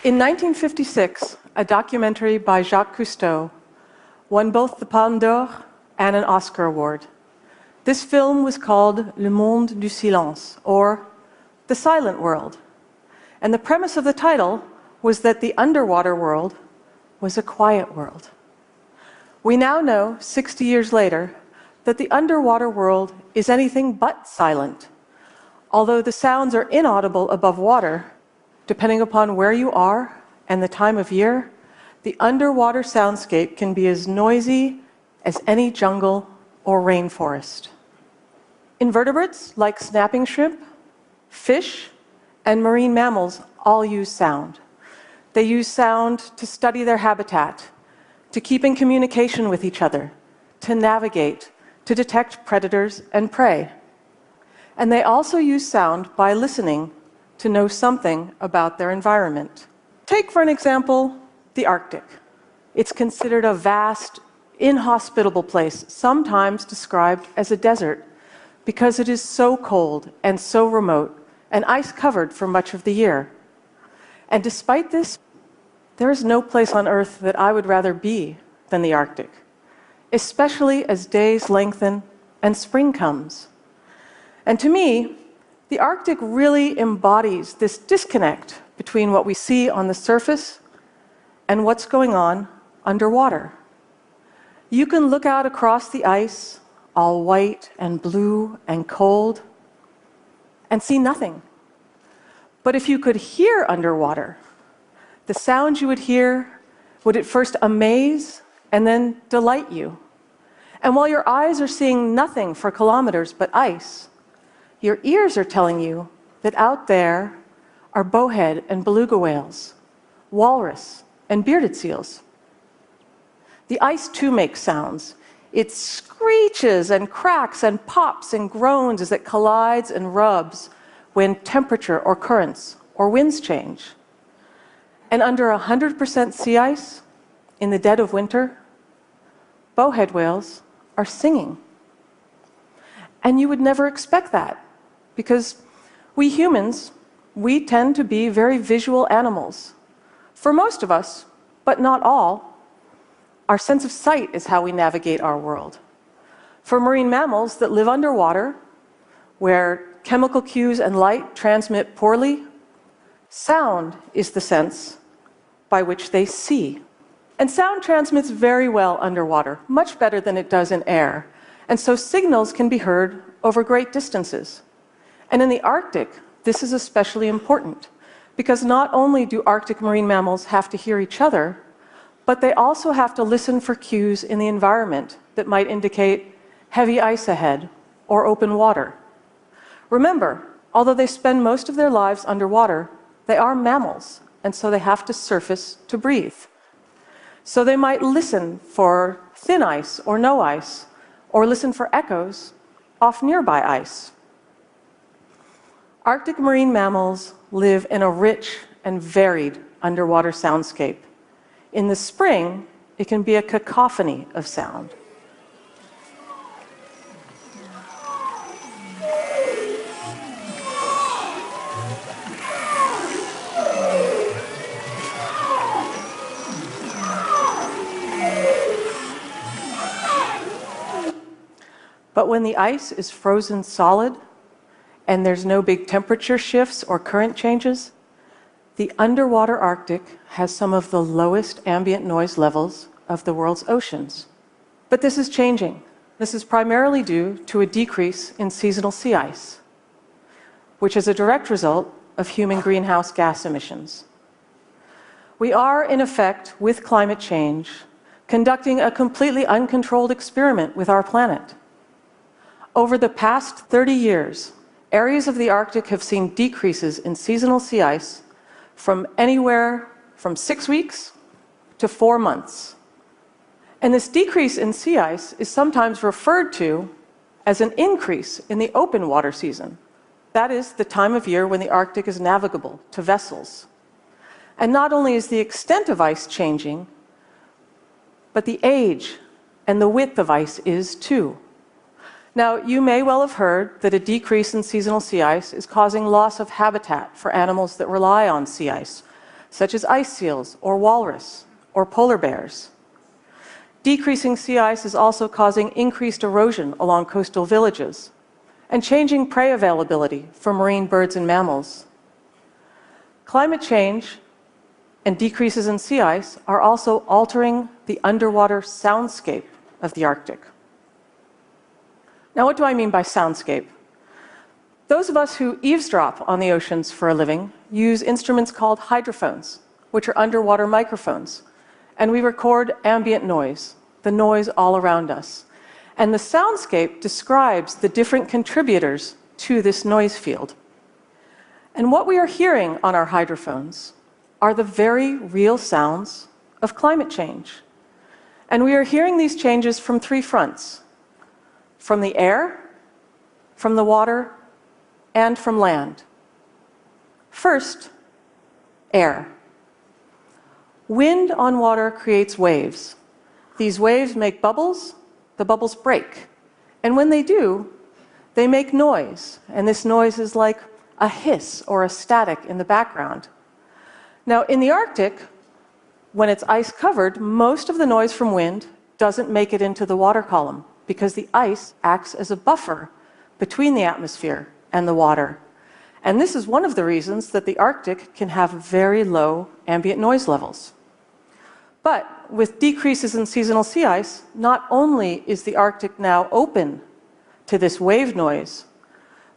In 1956, a documentary by Jacques Cousteau won both the Palme d'Or and an Oscar award. This film was called Le Monde du Silence, or The Silent World. And the premise of the title was that the underwater world was a quiet world. We now know, 60 years later, that the underwater world is anything but silent. Although the sounds are inaudible above water, depending upon where you are and the time of year, the underwater soundscape can be as noisy as any jungle or rainforest. Invertebrates like snapping shrimp, fish, and marine mammals all use sound. They use sound to study their habitat, to keep in communication with each other, to navigate, to detect predators and prey. And they also use sound by listening to know something about their environment. Take, for an example, the Arctic. It's considered a vast, inhospitable place, sometimes described as a desert, because it is so cold and so remote and ice-covered for much of the year. And despite this, there is no place on Earth that I would rather be than the Arctic, especially as days lengthen and spring comes. And to me, the Arctic really embodies this disconnect between what we see on the surface and what's going on underwater. You can look out across the ice, all white and blue and cold, and see nothing. But if you could hear underwater, the sounds you would hear would at first amaze and then delight you. And while your eyes are seeing nothing for kilometers but ice, your ears are telling you that out there are bowhead and beluga whales, walrus, and bearded seals. The ice too makes sounds. It screeches and cracks and pops and groans as it collides and rubs when temperature or currents or winds change. And under 100% sea ice, in the dead of winter, bowhead whales are singing. And you would never expect that, because we humans, we tend to be very visual animals. For most of us, but not all, our sense of sight is how we navigate our world. For marine mammals that live underwater, where chemical cues and light transmit poorly, sound is the sense by which they see. And sound transmits very well underwater, much better than it does in air. And so signals can be heard over great distances. And in the Arctic, this is especially important, because not only do Arctic marine mammals have to hear each other, but they also have to listen for cues in the environment that might indicate heavy ice ahead or open water. Remember, although they spend most of their lives underwater, they are mammals, and so they have to surface to breathe. So they might listen for thin ice or no ice, or listen for echoes off nearby ice. Arctic marine mammals live in a rich and varied underwater soundscape. In the spring, it can be a cacophony of sound. But when the ice is frozen solid, and there's no big temperature shifts or current changes, the underwater Arctic has some of the lowest ambient noise levels of the world's oceans. But this is changing. This is primarily due to a decrease in seasonal sea ice, which is a direct result of human greenhouse gas emissions. We are, in effect, with climate change, conducting a completely uncontrolled experiment with our planet. Over the past 30 years, areas of the Arctic have seen decreases in seasonal sea ice from anywhere from 6 weeks to 4 months. And this decrease in sea ice is sometimes referred to as an increase in the open water season. That is the time of year when the Arctic is navigable to vessels. And not only is the extent of ice changing, but the age and the width of ice is too. Now, you may well have heard that a decrease in seasonal sea ice is causing loss of habitat for animals that rely on sea ice, such as ice seals or walrus or polar bears. Decreasing sea ice is also causing increased erosion along coastal villages and changing prey availability for marine birds and mammals. Climate change and decreases in sea ice are also altering the underwater soundscape of the Arctic. Now, what do I mean by soundscape? Those of us who eavesdrop on the oceans for a living use instruments called hydrophones, which are underwater microphones, and we record ambient noise, the noise all around us. And the soundscape describes the different contributors to this noise field. And what we are hearing on our hydrophones are the very real sounds of climate change. And we are hearing these changes from three fronts: from the air, from the water, and from land. First, air. Wind on water creates waves. These waves make bubbles, the bubbles break. And when they do, they make noise. And this noise is like a hiss or a static in the background. Now, in the Arctic, when it's ice covered, most of the noise from wind doesn't make it into the water column because the ice acts as a buffer between the atmosphere and the water. And this is one of the reasons that the Arctic can have very low ambient noise levels. But with decreases in seasonal sea ice, not only is the Arctic now open to this wave noise,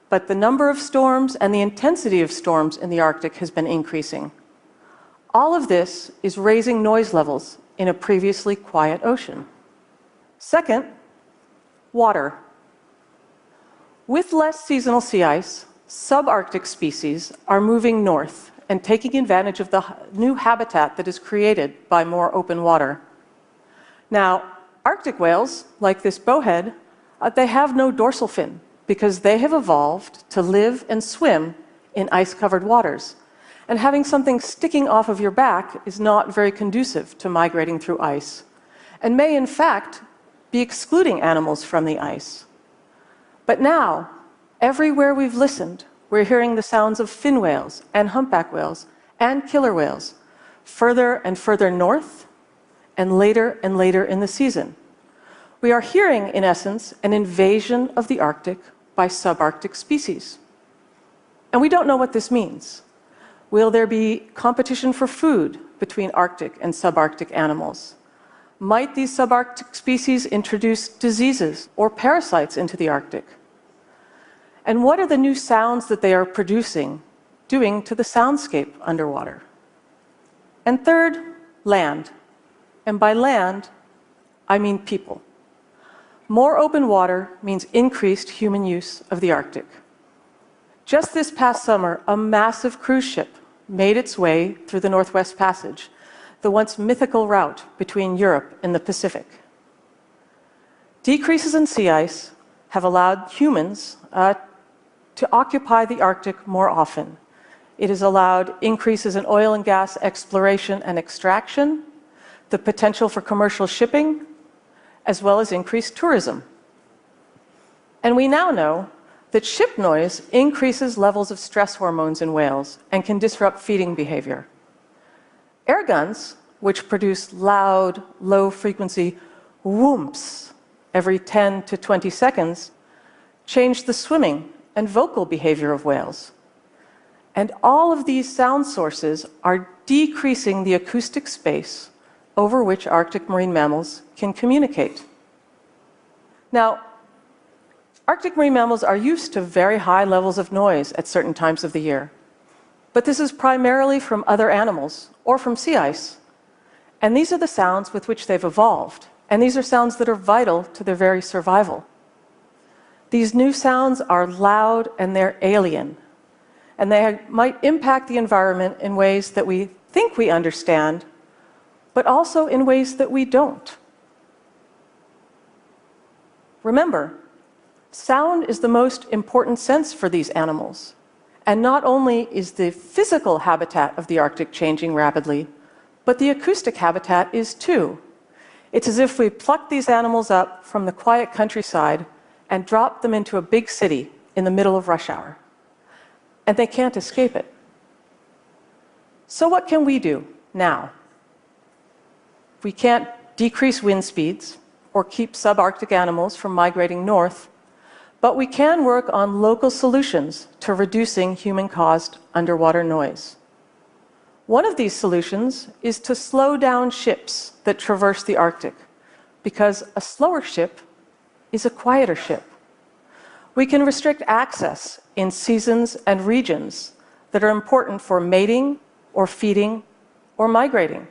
but the number of storms and the intensity of storms in the Arctic has been increasing. All of this is raising noise levels in a previously quiet ocean. Second, water. With less seasonal sea ice, subarctic species are moving north and taking advantage of the new habitat that is created by more open water. Now, Arctic whales, like this bowhead, they have no dorsal fin because they have evolved to live and swim in ice-covered waters. And having something sticking off of your back is not very conducive to migrating through ice, and may, in fact, be excluding animals from the ice. But now, everywhere we've listened, we're hearing the sounds of fin whales and humpback whales and killer whales further and further north and later in the season. We are hearing, in essence, an invasion of the Arctic by subarctic species. And we don't know what this means. Will there be competition for food between Arctic and subarctic animals? Might these subarctic species introduce diseases or parasites into the Arctic? And what are the new sounds that they are doing to the soundscape underwater? And third, land. And by land, I mean people. More open water means increased human use of the Arctic. Just this past summer, a massive cruise ship made its way through the Northwest Passage, the once mythical route between Europe and the Pacific. Decreases in sea ice have allowed humans to occupy the Arctic more often. It has allowed increases in oil and gas exploration and extraction, the potential for commercial shipping, as well as increased tourism. And we now know that ship noise increases levels of stress hormones in whales and can disrupt feeding behavior. Air guns, which produce loud, low-frequency whoops every 10 to 20 seconds, change the swimming and vocal behavior of whales. And all of these sound sources are decreasing the acoustic space over which Arctic marine mammals can communicate. Now, Arctic marine mammals are used to very high levels of noise at certain times of the year. But this is primarily from other animals or from sea ice. And these are the sounds with which they've evolved. And these are sounds that are vital to their very survival. These new sounds are loud and they're alien. And they might impact the environment in ways that we think we understand, but also in ways that we don't. Remember, sound is the most important sense for these animals. And not only is the physical habitat of the Arctic changing rapidly, but the acoustic habitat is too. It's as if we plucked these animals up from the quiet countryside and dropped them into a big city in the middle of rush hour. And they can't escape it. So what can we do now? We can't decrease wind speeds or keep subarctic animals from migrating north, but we can work on local solutions to reducing human-caused underwater noise. One of these solutions is to slow down ships that traverse the Arctic, because a slower ship is a quieter ship. We can restrict access in seasons and regions that are important for mating or feeding or migrating.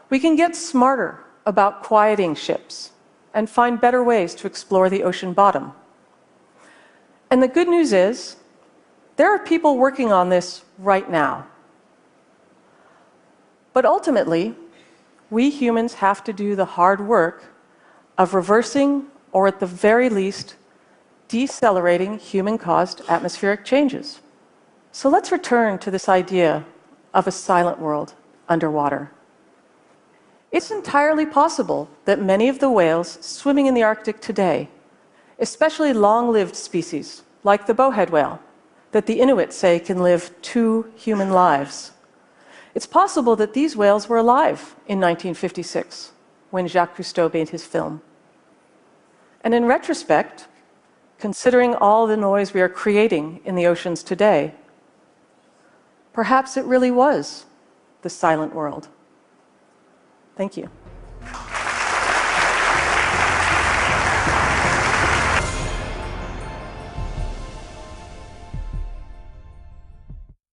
We can get smarter about quieting ships and find better ways to explore the ocean bottom. And the good news is, there are people working on this right now. But ultimately, we humans have to do the hard work of reversing, or at the very least, decelerating human-caused atmospheric changes. So let's return to this idea of a silent world underwater. It's entirely possible that many of the whales swimming in the Arctic today, especially long-lived species like the bowhead whale, that the Inuit say can live 2 human lives, it's possible that these whales were alive in 1956 when Jacques Cousteau made his film. And in retrospect, considering all the noise we are creating in the oceans today, perhaps it really was the silent world. Thank you.